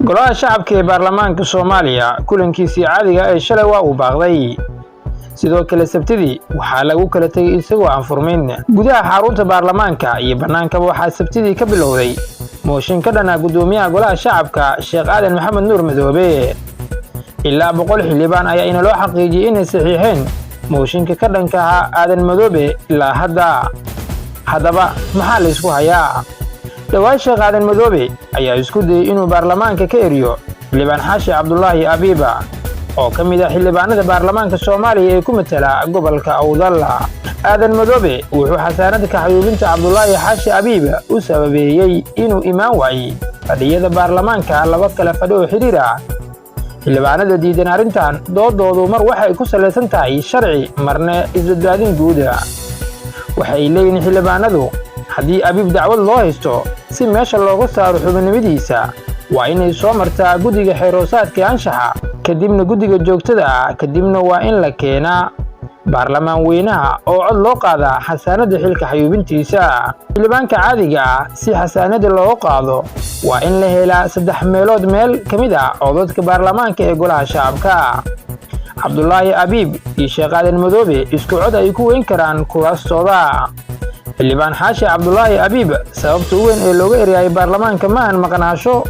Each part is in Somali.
golaha shacabka ee baarlamaanka Soomaaliya kulankiisii caadiga ee shalay waa uu baaqday sidoo kale sabtidii waxaa lagu kala tagay isagoo aan furmin gudaha xarunta baarlamaanka iyo banaanka waxaa sabtidii ka bilowday mooshin ka dhana gudoomiyaha golaha shacabka Sheekh Aadan Maxamed Nuur Madoobe ilaa 100 xildhibaan ayaa in loo xaqiijiyay inay saxiixeen mooshinka ka dhanka ah Aadan Madoobe ilaa haddaba maxaa la isku hayaa dhawaan Sheekh Aadan Madoobe ayaa isku dayay inuu baarlamaanka ka eriyo xildhibaan Xaashi Cabdullaahi Abiiba oo ka mid ah xildhibaanada baarlamaanka Soomaaliya ee ku matala gobolka Awdal. Aadan Madoobe wuxuu xasaanada ka xayuubinta Cabdullaahi Xaashi Abiiba u sababeeyay inuu imaan waayay fadhiyada baarlamaanka laba kala fadhi oo xiriir ah. xildhibaanada diidan arrintan doodoodu mar waxay ku saleysan tahay sharci marna isbadbaadin guud. waxay leeyihiin xildhibaanadu haddii Abiib dacwad loo haysto si meesha looga saaro xubinimadiisa waa inay soo martaa guddiga xeeroosaadka anshaxa kadibna guddiga joogtada ah kadibna waa in la keenaa baarlamaan weynaha oo cod loo qaadaa xasaanada xilka xayuubintiisa. xildhibaanka caadiga ah si xasaanada loo qaado waa in la helaa 3 meelood meel kamid ah codadka baarlamaanka ee golaha shacabka. Cabdullaahi Abiib iyo Sheekh Aadan Madoobe isku cod ay ku weyn karaan kuraastooda. xildhibaan Xaashi Cabdullaahi Abiib sababta weyn ee looga eriyay baarlamaanka maahan maqnaasho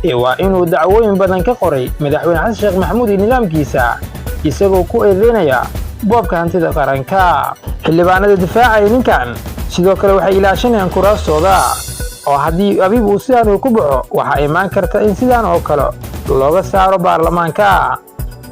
waa inuu dacwooyin badan ka qoray madaxweyne Xasan Sheekh Maxamuud iyo nidaamkiisa isagoo ku eedeynaya boobka hantida qaranka. xildhibaanada difaacay ninkan sidoo kale waxay ilaashanayaan kuraastooda oo haddii Abiib uu sidaan ku baxo waxa imaan karta in sidaan oo kale looga saaro baarlamaanka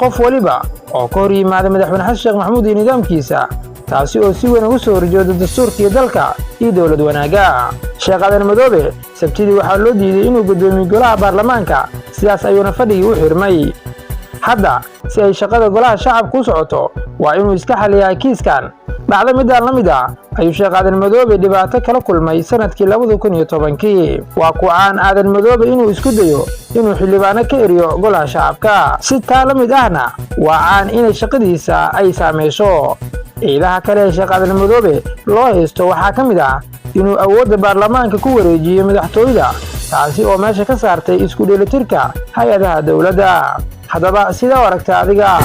qof waliba oo ka hor yimaada madaxweyne Xasan Sheekh Maxamuud iyo nidaamkiisa taasi oo si weyn ugu soo horjeeda dastuurka dalka iyo dawlad wanaaga. Sheekh Aadan Madoobe sabtidii waxaa loo diiday inuu gudoomiyo golaha baarlamaanka sidaas ayuuna fadhigii u xirmay. hadda si ay shaqada golaha shacabka u socoto waa inuu iska xaliyaa kiiskan dhacdo midaan la mid ah ayuu Sheekh Aadan Madoobe dhibaato kala kulmay sanadkii 2010. waa ku caan Aadan Madoobe inuu isku dayo inuu xildhibaano ka eriyo golaha shacabka si taa la mid ahna waa caan inay shaqadiisa ay saameyso. ilaha kale Sheekh Aadan Madoobe loo haysto waxaa ka mid ah inuu awoodda baarlamaanka ku wareejiyo madaxtooyada taasi oo meesha ka saartay isku dheelitirka hay'adaha dawladda. haddaba sida aragta adiga